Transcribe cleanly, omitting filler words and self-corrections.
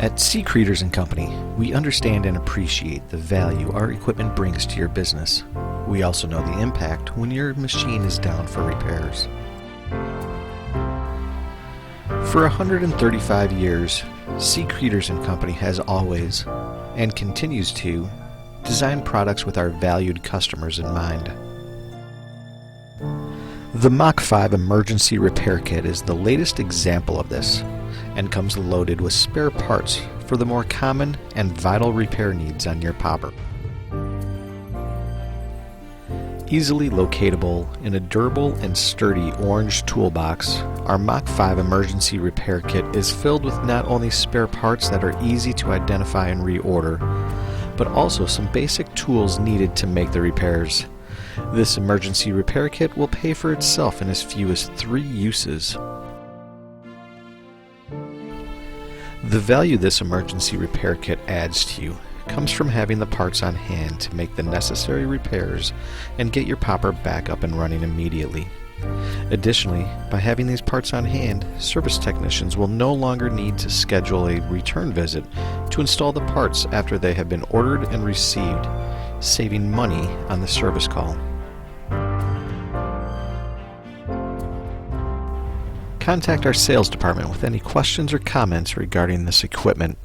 At Cretors Company, we understand and appreciate the value our equipment brings to your business. We also know the impact when your machine is down for repairs. For 135 years, Cretors Company has always, and continues to, design products with our valued customers in mind. The MACH5 Emergency Repair Kit is the latest example of this, and comes loaded with spare parts for the more common and vital repair needs on your popper. Easily locatable in a durable and sturdy orange toolbox, our MACH5 Emergency Repair Kit is filled with not only spare parts that are easy to identify and reorder, but also some basic tools needed to make the repairs. This emergency repair kit will pay for itself in as few as 3 uses. The value this emergency repair kit adds to you comes from having the parts on hand to make the necessary repairs and get your popper back up and running immediately. Additionally, by having these parts on hand, service technicians will no longer need to schedule a return visit to install the parts after they have been ordered and received, saving money on the service call. Contact our sales department with any questions or comments regarding this equipment.